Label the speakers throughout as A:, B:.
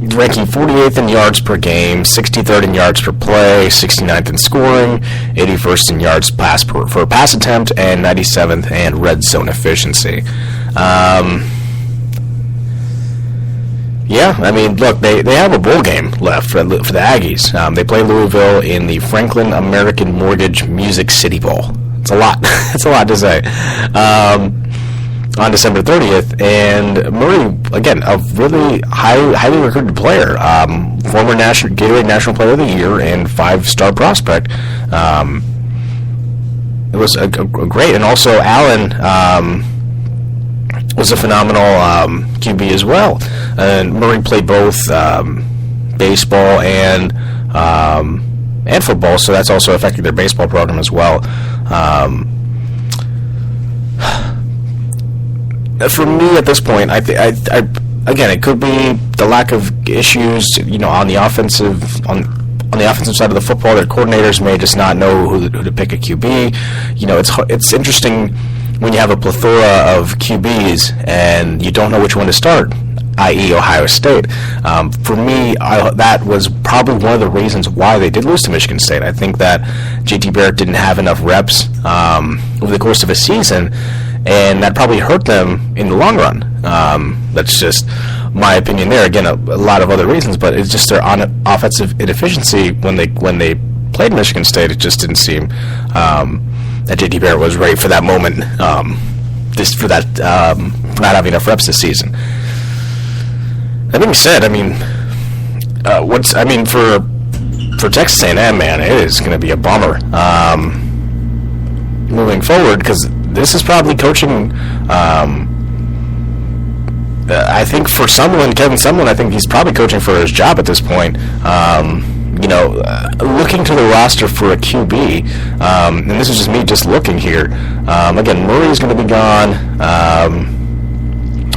A: Ranking 48th in yards per game, 63rd in yards per play, 69th in scoring, 81st in yards for pass attempt, and 97th in red zone efficiency. Yeah, I mean, look, they have a bowl game left for the Aggies. They play Louisville in the Franklin American Mortgage Music City Bowl. It's a lot. It's a lot to say. On December 30th, and Murray, again, a really highly recruited player, former Gatorade National Player of the Year and 5-star prospect. It was a great, and also Allen was a phenomenal QB as well. And Murray played both baseball and football, so that's also affected their baseball program as well. For me, at this point, I again, it could be the lack of issues, on the offensive side of the football. Their coordinators may just not know who to pick a QB. It's interesting when you have a plethora of QBs and you don't know which one to start, i.e. Ohio State. For me, that was probably one of the reasons why they did lose to Michigan State. I think that J.T. Barrett didn't have enough reps over the course of a season, and that probably hurt them in the long run. That's just my opinion there. Again, a lot of other reasons, but it's just their offensive inefficiency when they played Michigan State. It just didn't seem that J.T. Barrett was ready for that moment, for not having enough reps this season. That being said, for Texas A&M, man, it is going to be a bummer moving forward, because this is probably coaching. I think for Kevin Sumlin, I think he's probably coaching for his job at this point. Looking to the roster for a QB, and this is just me just looking here. Again, Murray's going to be gone.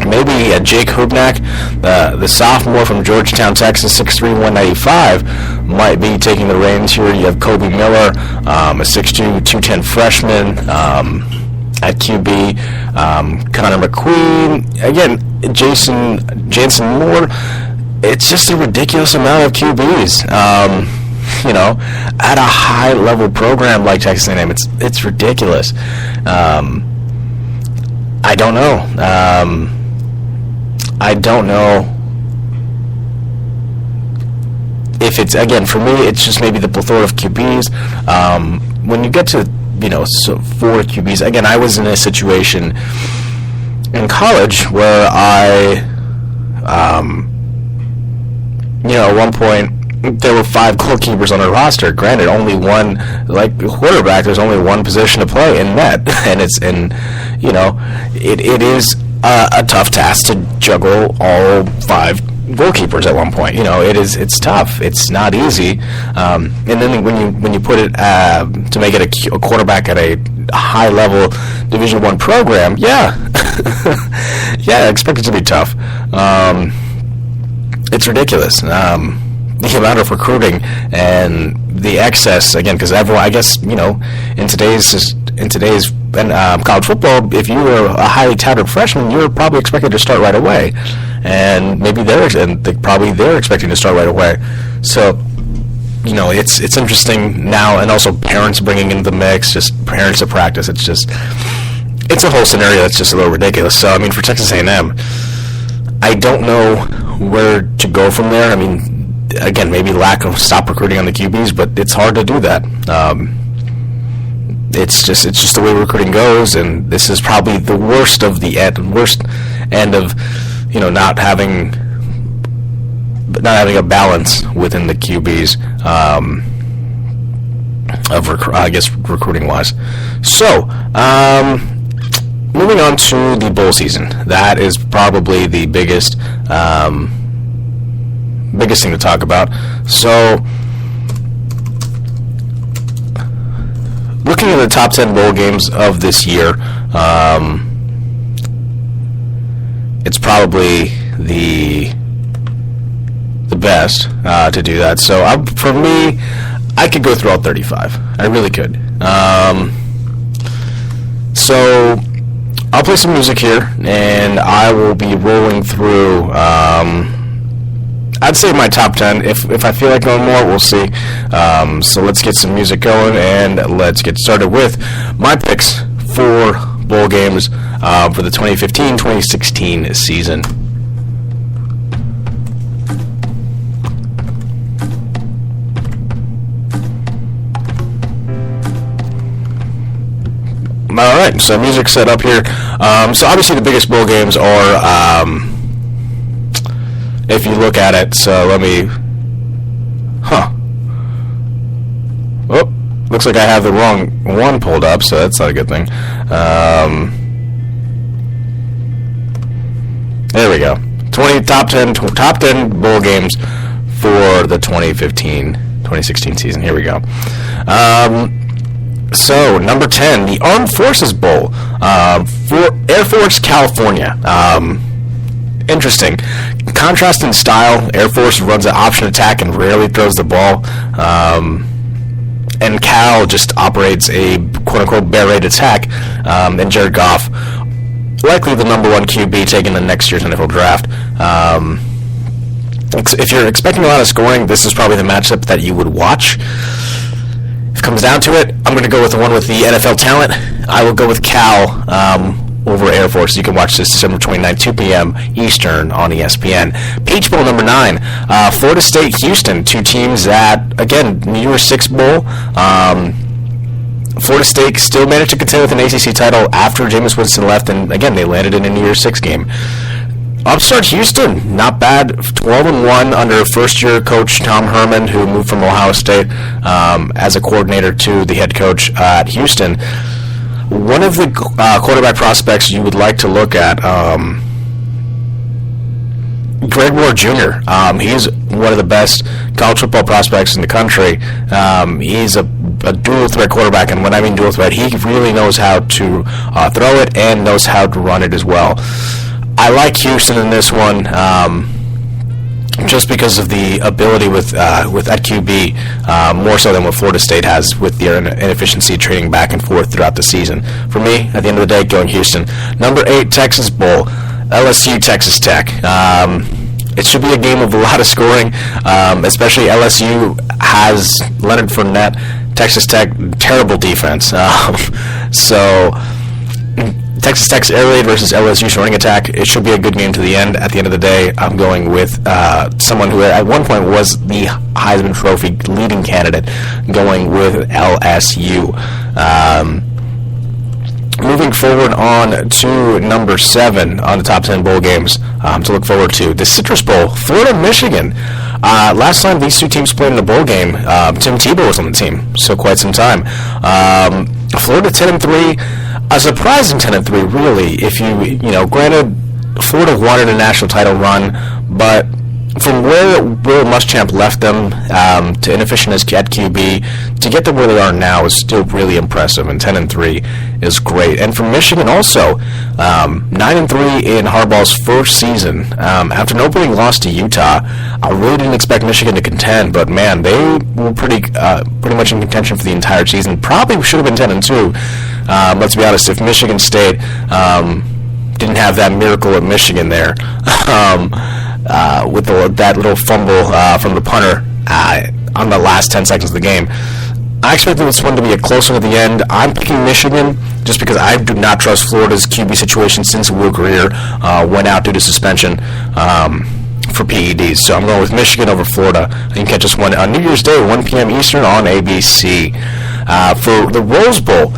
A: Maybe Jake Hubnack, the sophomore from Georgetown, Texas, 6'3", 195, might be taking the reins here. You have Kobe Miller, a 6'2", 210 freshman at QB. Connor McQueen, again, Jansen Moore. It's just a ridiculous amount of QBs. At a high-level program like Texas A&M, it's ridiculous. I don't know. I don't know if it's, again, for me, it's just maybe the plethora of QBs. When you get to, 4 QBs, again, I was in a situation in college where I, at one point, there were 5 goalkeepers on the roster. Granted, only one, like quarterback, there's only one position to play in net, and it is a tough task to juggle all 5 goalkeepers at one point. It's tough. It's not easy. And then when you put it to make it a quarterback at a high level Division I program, yeah, expect it to be tough. It's ridiculous. The amount of recruiting and the excess, again, because everyone, I guess, in today's college football, if you were a highly touted freshman, you're probably expected to start right away, and maybe they're expecting to start right away. So, it's interesting now, and also parents bringing into the mix, just parents at practice. It's a whole scenario that's just a little ridiculous. So, for Texas A&M, I don't know where to go from there. Again, maybe lack of stop recruiting on the QBs, but it's hard to do that. It's just the way recruiting goes, and this is probably the worst end of not having a balance within the QBs recruiting wise. So moving on to the bowl season, that is probably the biggest thing to talk about. So, looking at the top 10 bowl games of this year, it's probably the best to do that. So, for me, I could go through all 35. I really could. So, I'll play some music here, and I will be rolling through, I'd say my top 10. If I feel like going more, we'll see. So let's get some music going, and let's get started with my picks for bowl games for the 2015-2016 season. All right, so music set up here. So obviously the biggest bowl games are, if you look at it, so let me, oh, looks like I have the wrong one pulled up, so that's not a good thing. There we go. Top 10 bowl games for the 2015-2016 season. Here we go. So, number 10, the Armed Forces Bowl for Air Force, California. Interesting. Contrast in style, Air Force runs an option attack and rarely throws the ball. And Cal just operates a quote-unquote bear raid attack. And Jared Goff, likely the number one QB taken in next year's NFL draft. If you're expecting a lot of scoring, this is probably the matchup that you would watch. If it comes down to it, I'm going to go with the one with the NFL talent. I will go with Cal over Air Force. You can watch this December 29th, 2 p.m. Eastern on ESPN. Peach Bowl number 9, Florida State, Houston, two teams that, again, New Year's Six Bowl. Florida State still managed to contend with an ACC title after Jameis Winston left, and again, they landed in a New Year's Six game. Upstart Houston, not bad, 12-1 under first-year coach Tom Herman, who moved from Ohio State as a coordinator to the head coach at Houston. One of the quarterback prospects you would like to look at, Greg Ward Jr. He's one of the best college football prospects in the country. He's a dual-threat quarterback, and when I mean dual-threat, he really knows how to throw it and knows how to run it as well. I like Houston in this one, just because of the ability with at QB, more so than what Florida State has with their inefficiency trading back and forth throughout the season. For me, at the end of the day, going Houston. Number 8, Texas Bowl, LSU, Texas Tech. It should be a game of a lot of scoring, especially LSU has Leonard Fournette, Texas Tech, terrible defense. So Texas Tech's air raid versus LSU's running attack, it should be a good game to the end. At the end of the day, I'm going with someone who at one point was the Heisman Trophy leading candidate, going with LSU. Moving forward on to number 7 on the top 10 bowl games to look forward to. The Citrus Bowl, Florida, Michigan. Last time these two teams played in a bowl game, Tim Tebow was on the team, so quite some time. Florida 10-3, a surprising 10-3, really. If you granted, Florida wanted a national title run, but from where Will Muschamp left them to inefficient as at QB, to get them where they are now is still really impressive, and 10-3 is great. And for Michigan also, 9-3 in Harbaugh's first season. After an opening loss to Utah, I really didn't expect Michigan to contend, but man, they were pretty much in contention for the entire season. Probably should have been 10-2. Let's be honest, if Michigan State didn't have that miracle at Michigan there, with that little fumble from the punter on the last 10 seconds of the game, I expected this one to be a close one at the end. I'm picking Michigan just because I do not trust Florida's QB situation since Will Greer went out due to suspension for PEDs. So I'm going with Michigan over Florida. You can catch us on New Year's Day, 1 p.m. Eastern on ABC. For the Rose Bowl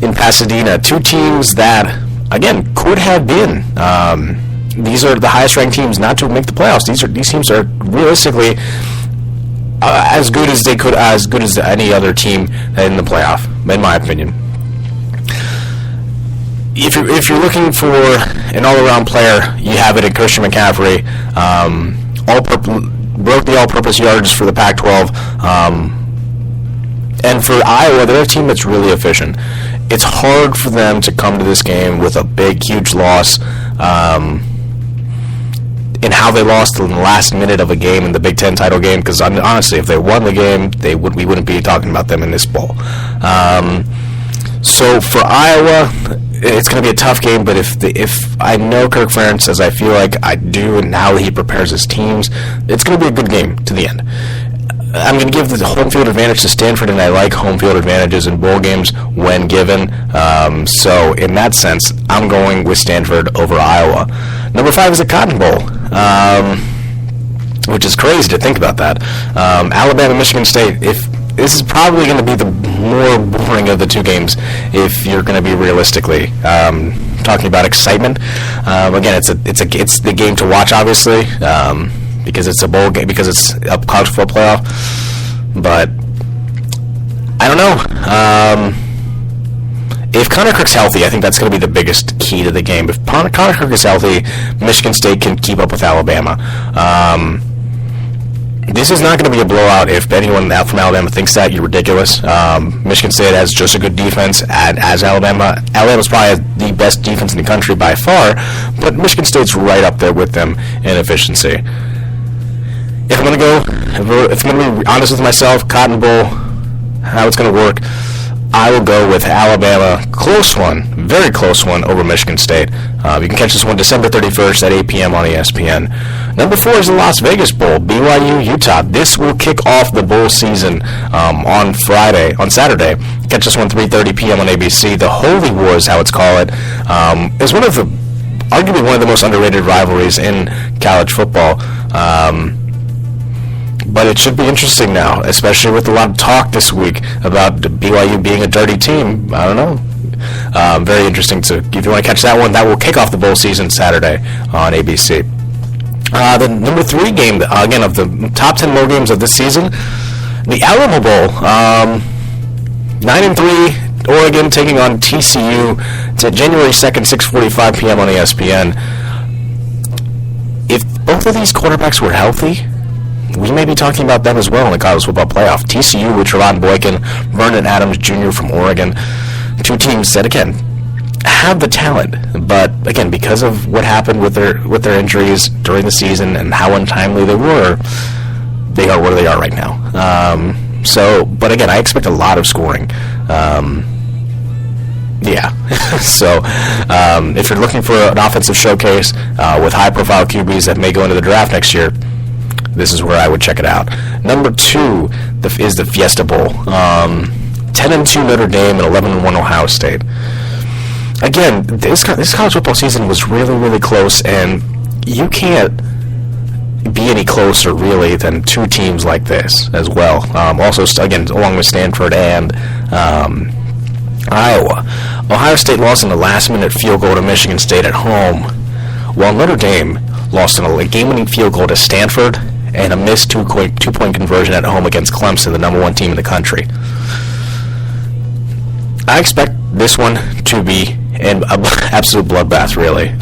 A: in Pasadena, two teams that, again, could have been. These are the highest-ranked teams not to make the playoffs. These teams are realistically as good as they could, as good as any other team in the playoff, in my opinion. If you're looking for an all-around player, you have it in Christian McCaffrey. Broke the all-purpose yards for the Pac-12. And for Iowa, they're a team that's really efficient. It's hard for them to come to this game with a big, huge loss. In how they lost in the last minute of a game in the Big Ten title game, because honestly, if they won the game, we wouldn't be talking about them in this bowl. So for Iowa, it's going to be a tough game, but if I know Kirk Ferentz, as I feel like I do, and how he prepares his teams, it's going to be a good game to the end. I'm going to give the home field advantage to Stanford, and I like home field advantages in bowl games when given. So in that sense, I'm going with Stanford over Iowa. Number 5 is the Cotton Bowl, which is crazy to think about that. Alabama, Michigan State. This is probably going to be the more boring of the two games, if you're going to be realistically talking about excitement. Again, it's the game to watch, obviously. Because it's a bowl game, because it's a college football playoff. But I don't know. If Connor Cook's healthy, I think that's going to be the biggest key to the game. If Connor Cook is healthy, Michigan State can keep up with Alabama. This is not going to be a blowout. If anyone out from Alabama thinks that, you're ridiculous. Michigan State has just a good defense as Alabama. Alabama's probably the best defense in the country by far, but Michigan State's right up there with them in efficiency. If I'm going to be honest with myself, Cotton Bowl, how it's going to work, I will go with Alabama. Close one, very close one, over Michigan State. You can catch this one December 31st at 8 p.m. on ESPN. Number 4 is the Las Vegas Bowl, BYU, Utah. This will kick off the bowl season on Saturday. Catch this one 3:30 p.m. on ABC. The Holy War is how it's called. It's arguably one of the most underrated rivalries in college football. But it should be interesting now, especially with a lot of talk this week about BYU being a dirty team. I don't know. Very interesting. If you want to catch that one, that will kick off the bowl season Saturday on ABC. The number 3 game, again, of the top 10 bowl games of this season, the Alamo Bowl. 9-3, Oregon taking on TCU. It's at January 2nd, 6:45 p.m. on ESPN. If both of these quarterbacks were healthy, we may be talking about them as well in the college football playoff. TCU with Trevon Boykin, Vernon Adams Jr. from Oregon. Two teams that, again, have the talent, but, again, because of what happened with their injuries during the season and how untimely they are where they are right now. But, again, I expect a lot of scoring. So if you're looking for an offensive showcase with high-profile QBs that may go into the draft next year, this is where I would check it out. Number 2 is the Fiesta Bowl. 10-2 Notre Dame and 11-1 Ohio State. Again, this college football season was really, really close, and you can't be any closer, really, than two teams like this as well. Also, again, along with Stanford and Iowa. Ohio State lost in a last-minute field goal to Michigan State at home, while Notre Dame lost in a game-winning field goal to Stanford and a missed two-point conversion at home against Clemson, the number 1 team in the country. I expect this one to be an absolute bloodbath, really.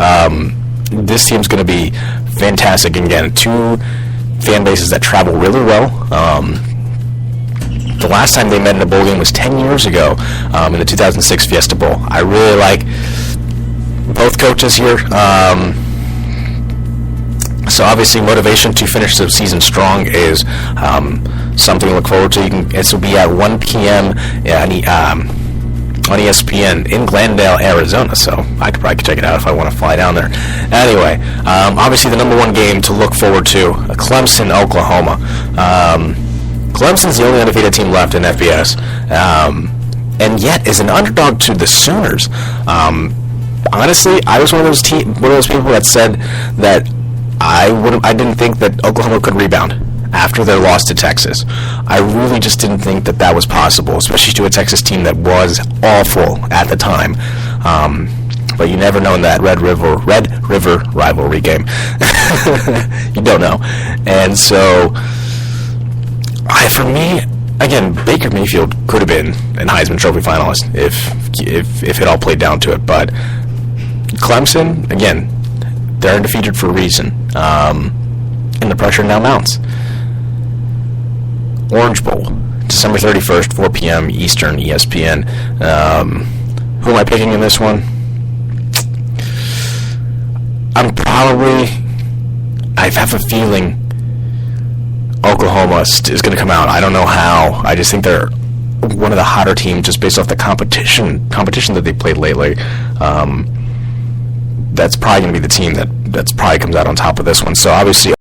A: This team's going to be fantastic. Again, two fan bases that travel really well. The last time they met in a bowl game was 10 years ago in the 2006 Fiesta Bowl. I really like both coaches here. So obviously, motivation to finish the season strong is something to look forward to. This will be at 1 p.m. On ESPN in Glendale, Arizona. So I could probably check it out if I want to fly down there. Anyway, obviously the number 1 game to look forward to: Clemson, Oklahoma. Clemson's the only undefeated team left in FBS, and yet is an underdog to the Sooners. Honestly, I was one of those people that said that I didn't think that Oklahoma could rebound after their loss to Texas. I really just didn't think that was possible, especially to a Texas team that was awful at the time. But you never know in that Red River rivalry game. You don't know. And so, for me, again, Baker Mayfield could have been an Heisman Trophy finalist if it all played down to it. But Clemson, again, they're undefeated for a reason. And the pressure now mounts. Orange Bowl, December 31st, 4 p.m. Eastern, ESPN. Who am I picking in this one? I have a feeling Oklahoma is going to come out. I don't know how. I just think they're one of the hotter teams just based off the competition that they played lately. That's probably going to be the team that's probably comes out on top of this one. So obviously